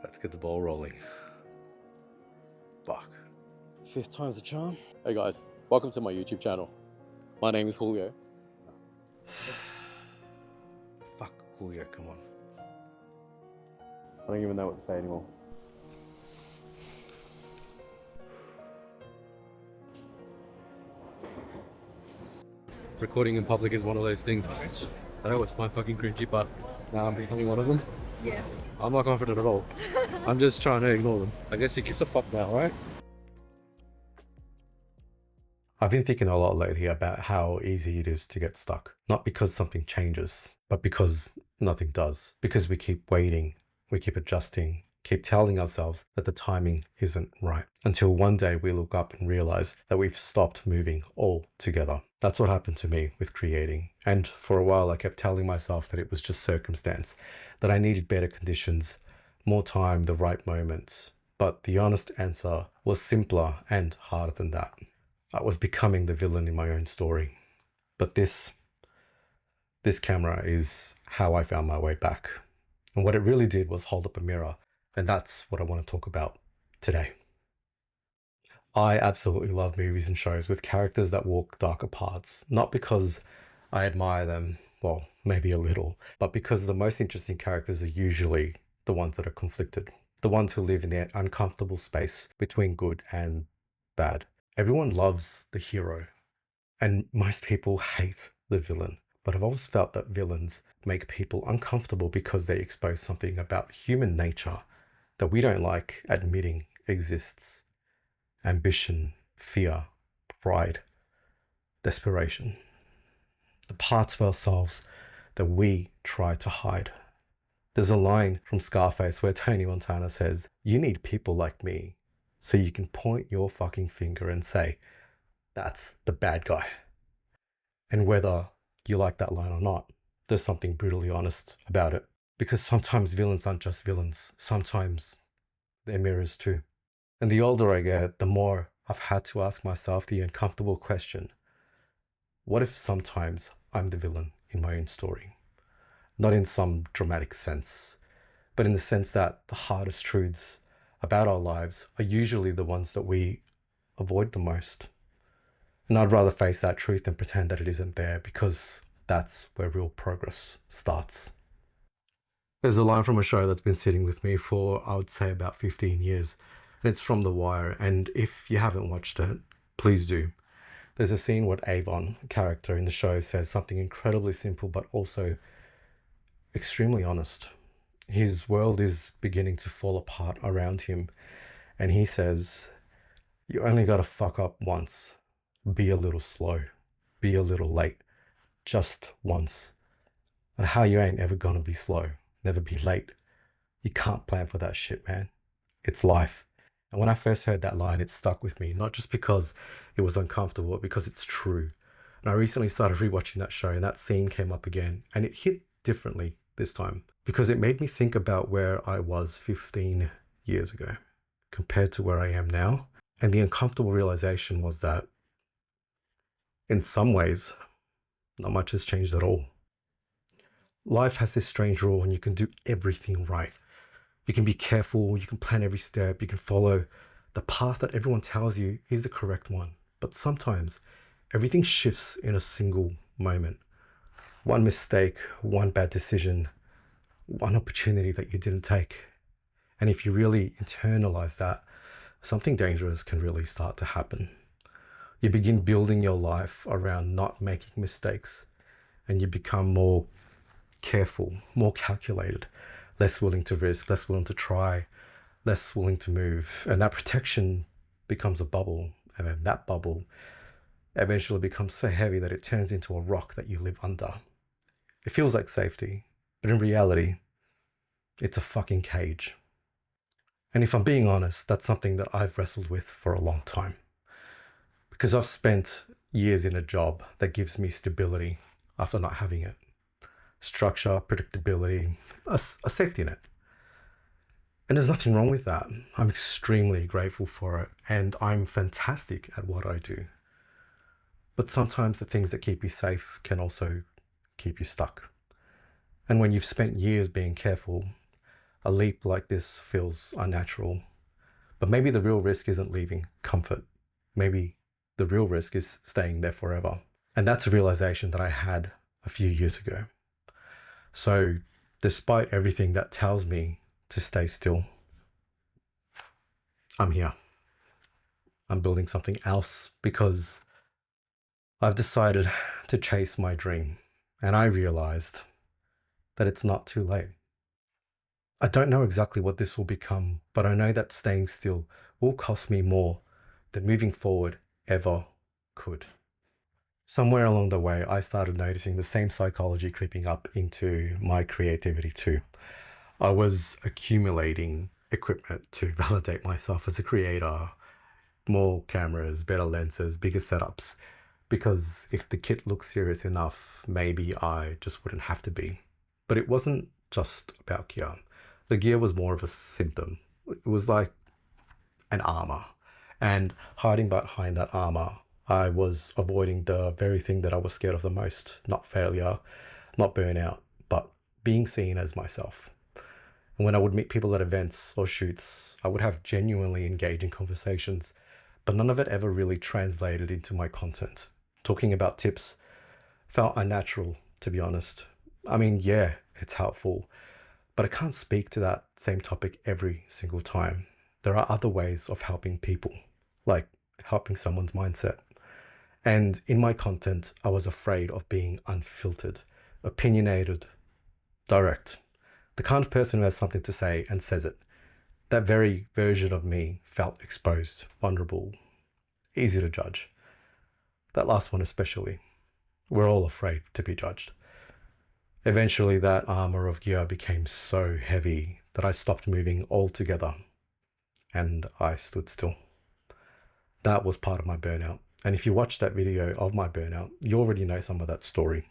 Let's get the ball rolling. Fuck. Fifth time's a charm. Hey guys, welcome to my YouTube channel. My name is Julio. Fuck, Julio, come on. I don't even know what to say anymore. Recording in public is one of those things I always find fucking cringy, but now I'm becoming one of them. Yeah. I'm not confident at all. I'm just trying to ignore them. I guess who gives a fuck now, right? I've been thinking a lot lately about how easy it is to get stuck. Not because something changes, but because nothing does. Because we keep waiting, we keep adjusting, keep telling ourselves that the timing isn't right. Until one day we look up and realize that we've stopped moving altogether. That's what happened to me with creating. And for a while I kept telling myself that it was just circumstance, that I needed better conditions, more time, the right moment. But the honest answer was simpler and harder than that. I was becoming the villain in my own story. But this camera is how I found my way back. And what it really did was hold up a mirror. And that's what I want to talk about today. I absolutely love movies and shows with characters that walk darker paths. Not because I admire them, well, maybe a little, but because the most interesting characters are usually the ones that are conflicted. The ones who live in the uncomfortable space between good and bad. Everyone loves the hero, and most people hate the villain. But I've always felt that villains make people uncomfortable because they expose something about human nature that we don't like admitting exists. Ambition, fear, pride, desperation. The parts of ourselves that we try to hide. There's a line from Scarface where Tony Montana says, "You need people like me so you can point your fucking finger and say, that's the bad guy." And whether you like that line or not, there's something brutally honest about it. Because sometimes villains aren't just villains. Sometimes they're mirrors too. And the older I get, the more I've had to ask myself the uncomfortable question, what if sometimes I'm the villain in my own story? Not in some dramatic sense, but in the sense that the hardest truths about our lives are usually the ones that we avoid the most. And I'd rather face that truth than pretend that it isn't there, because that's where real progress starts. There's a line from a show that's been sitting with me for, I would say, about 15 years. And it's from The Wire. And if you haven't watched it, please do. There's a scene where Avon, a character in the show, says something incredibly simple, but also extremely honest. His world is beginning to fall apart around him. And he says, "You only got to fuck up once. Be a little slow. Be a little late. Just once. And how you ain't ever gonna be slow. Never be late. You can't plan for that shit, man. It's life." And when I first heard that line, it stuck with me, not just because it was uncomfortable, but because it's true. And I recently started rewatching that show, and that scene came up again, and it hit differently this time, because it made me think about where I was 15 years ago compared to where I am now. And the uncomfortable realization was that in some ways, not much has changed at all. Life has this strange rule, and you can do everything right. You can be careful, you can plan every step, you can follow the path that everyone tells you is the correct one. But sometimes everything shifts in a single moment. One mistake, one bad decision, one opportunity that you didn't take. And if you really internalize that, something dangerous can really start to happen. You begin building your life around not making mistakes, and you become more careful, more calculated, less willing to risk, less willing to try, less willing to move. And that protection becomes a bubble. And then that bubble eventually becomes so heavy that it turns into a rock that you live under. It feels like safety, but in reality, it's a fucking cage. And if I'm being honest, that's something that I've wrestled with for a long time. Because I've spent years in a job that gives me stability after not having it. Structure, predictability, a safety net. And there's nothing wrong with that. I'm extremely grateful for it, and I'm fantastic at what I do. But sometimes the things that keep you safe can also keep you stuck. And when you've spent years being careful, A leap like this feels unnatural. But maybe the real risk isn't leaving comfort. Maybe the real risk is staying there forever. And that's a realization that I had a few years ago. So despite everything that tells me to stay still, I'm here. I'm building something else because I've decided to chase my dream. And I realized that it's not too late. I don't know exactly what this will become, but I know that staying still will cost me more than moving forward ever could. Somewhere along the way, I started noticing the same psychology creeping up into my creativity too. I was accumulating equipment to validate myself as a creator, more cameras, better lenses, bigger setups, because if the kit looked serious enough, maybe I just wouldn't have to be. But it wasn't just about gear. The gear was more of a symptom. It was like an armor. And hiding behind that armor, I was avoiding the very thing that I was scared of the most. Not failure, not burnout, but being seen as myself. And when I would meet people at events or shoots, I would have genuinely engaging conversations, but none of it ever really translated into my content. Talking about tips felt unnatural, to be honest. I mean, yeah, it's helpful, but I can't speak to that same topic every single time. There are other ways of helping people, like helping someone's mindset. And in my content, I was afraid of being unfiltered, opinionated, direct. The kind of person who has something to say and says it. That very version of me felt exposed, vulnerable, easy to judge. That last one especially. We're all afraid to be judged. Eventually, that armor of gear became so heavy that I stopped moving altogether and I stood still. That was part of my burnout. And if you watch that video of my burnout, you already know some of that story.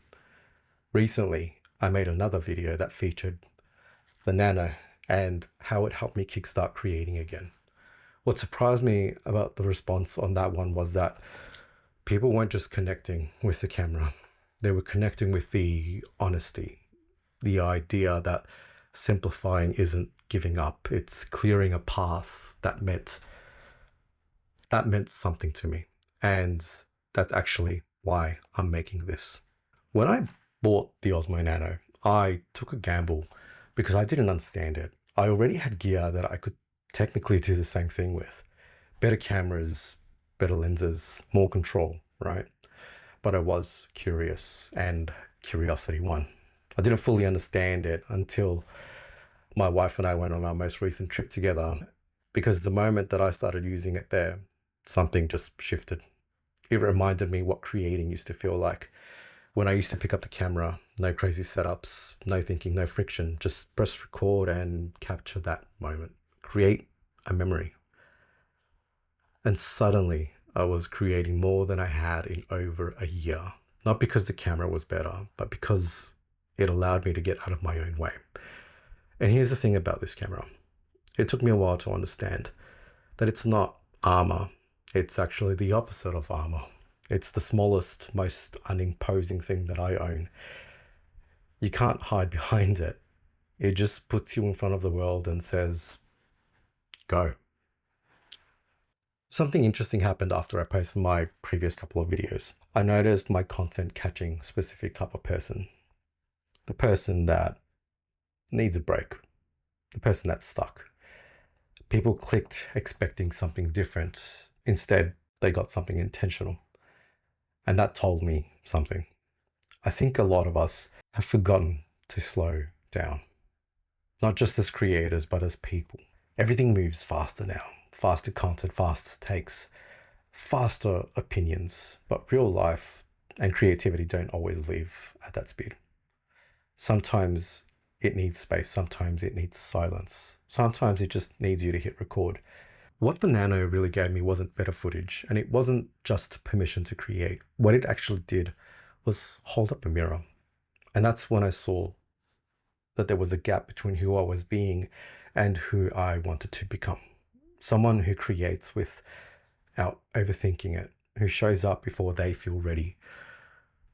Recently, I made another video that featured the Nano and how it helped me kickstart creating again. What surprised me about the response on that one was that people weren't just connecting with the camera. They were connecting with the honesty, the idea that simplifying isn't giving up. It's clearing a path that meant something to me. And that's actually why I'm making this. When I bought the Osmo Nano, I took a gamble because I didn't understand it. I already had gear that I could technically do the same thing with. Better cameras, better lenses, more control, right? But I was curious and curiosity won. I didn't fully understand it until my wife and I went on our most recent trip together, because the moment that I started using it there, something just shifted. It reminded me what creating used to feel like. When I used to pick up the camera, no crazy setups, no thinking, no friction, just press record and capture that moment. Create a memory. And suddenly I was creating more than I had in over a year. Not because the camera was better, but because it allowed me to get out of my own way. And here's the thing about this camera. It took me a while to understand that it's not armor. It's actually the opposite of armor. It's the smallest, most unimposing thing that I own. You can't hide behind it. It just puts you in front of the world and says, go. Something interesting happened after I posted my previous couple of videos. I noticed my content catching a specific type of person. The person that needs a break. The person that's stuck. People clicked expecting something different. Instead, they got something intentional. And that told me something. I think a lot of us have forgotten to slow down. Not just as creators, but as people. Everything moves faster now. Faster content, faster takes, faster opinions. But real life and creativity don't always live at that speed. Sometimes it needs space. Sometimes it needs silence. Sometimes it just needs you to hit record. What the Nano really gave me wasn't better footage, and it wasn't just permission to create. What it actually did was hold up a mirror. And that's when I saw that there was a gap between who I was being and who I wanted to become. Someone who creates without overthinking it, who shows up before they feel ready,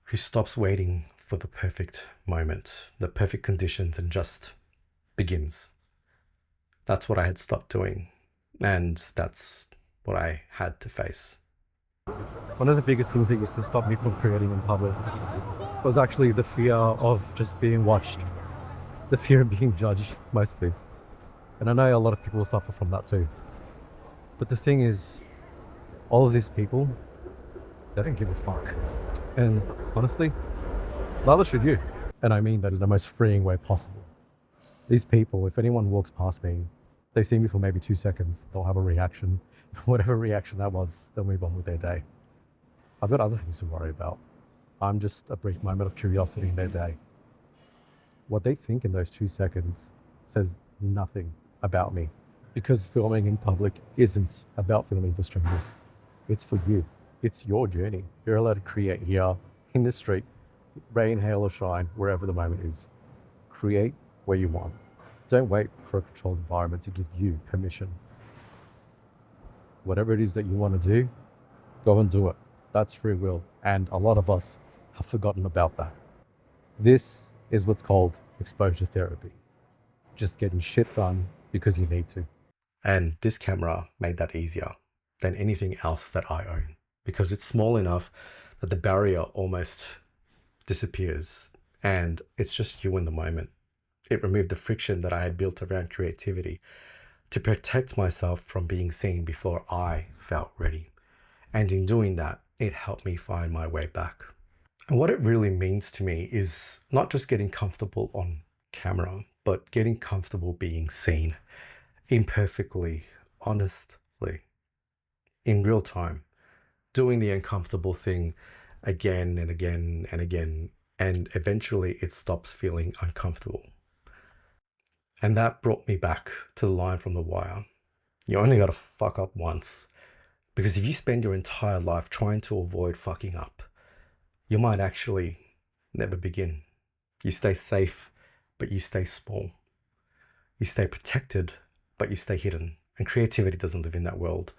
who stops waiting for the perfect moment, the perfect conditions, and just begins. That's what I had stopped doing. And that's what I had to face. One of the biggest things that used to stop me from creating in public was actually the fear of just being watched, the fear of being judged mostly. And I know a lot of people suffer from that too. But the thing is, all of these people, they don't give a fuck. And honestly, neither should you. And I mean that in the most freeing way possible. These people, if anyone walks past me, they see me for maybe 2 seconds, they'll have a reaction. Whatever reaction that was, they'll move on with their day. I've got other things to worry about. I'm just a brief moment of curiosity in their day. What they think in those 2 seconds says nothing about me, because filming in public isn't about filming for strangers. It's for you. It's your journey. You're allowed to create here, in the street, rain, hail, or shine, wherever the moment is. Create where you want. Don't wait for a controlled environment to give you permission. Whatever it is that you want to do, go and do it. That's free will, and a lot of us have forgotten about that. This is what's called exposure therapy. Just getting shit done because you need to. And this camera made that easier than anything else that I own, because it's small enough that the barrier almost disappears and it's just you in the moment. It removed the friction that I had built around creativity to protect myself from being seen before I felt ready. And in doing that, it helped me find my way back. And what it really means to me is not just getting comfortable on camera, but getting comfortable being seen imperfectly, honestly, in real time, doing the uncomfortable thing again and again and again, and eventually it stops feeling uncomfortable. And that brought me back to the line from The Wire. You only gotta fuck up once. Because if you spend your entire life trying to avoid fucking up, you might actually never begin. You stay safe, but you stay small. You stay protected, but you stay hidden. And creativity doesn't live in that world.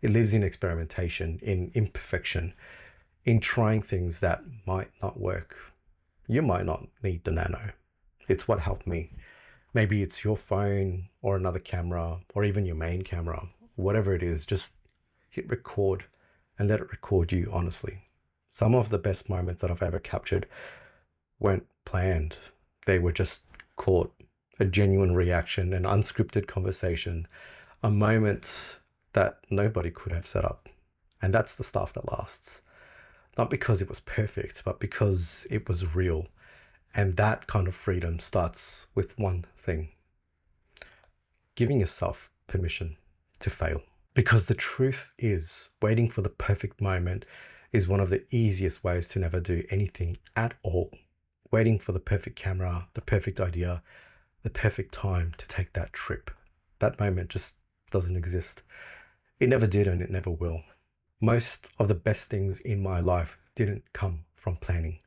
It lives in experimentation, in imperfection, in trying things that might not work. You might not need the Nano. It's what helped me. Maybe it's your phone or another camera or even your main camera. Whatever it is, just hit record and let it record you honestly. Some of the best moments that I've ever captured weren't planned. They were just caught. A genuine reaction, an unscripted conversation, a moment that nobody could have set up. And that's the stuff that lasts. Not because it was perfect, but because it was real. And that kind of freedom starts with one thing: giving yourself permission to fail. Because the truth is, waiting for the perfect moment is one of the easiest ways to never do anything at all. Waiting for the perfect camera, the perfect idea, the perfect time to take that trip. That moment just doesn't exist. It never did and it never will. Most of the best things in my life didn't come from planning.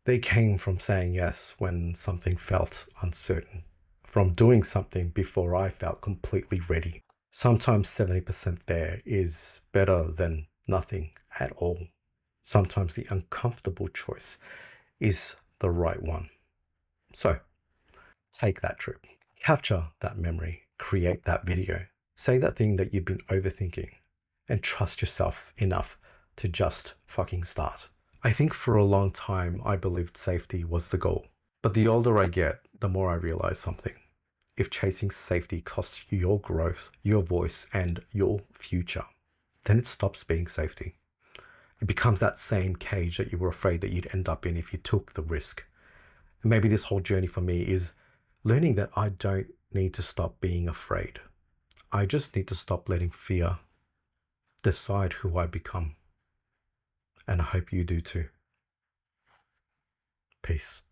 They came from saying yes when something felt uncertain, from doing something before I felt completely ready. Sometimes 70% there is better than nothing at all. Sometimes the uncomfortable choice is the right one. So, take that trip, capture that memory, create that video, say that thing that you've been overthinking, and trust yourself enough to just fucking start. I think for a long time, I believed safety was the goal. But the older I get, the more I realize something. If chasing safety costs you your growth, your voice, and your future, then it stops being safety. It becomes that same cage that you were afraid that you'd end up in if you took the risk. And maybe this whole journey for me is learning that I don't need to stop being afraid. I just need to stop letting fear decide who I become. And I hope you do too. Peace.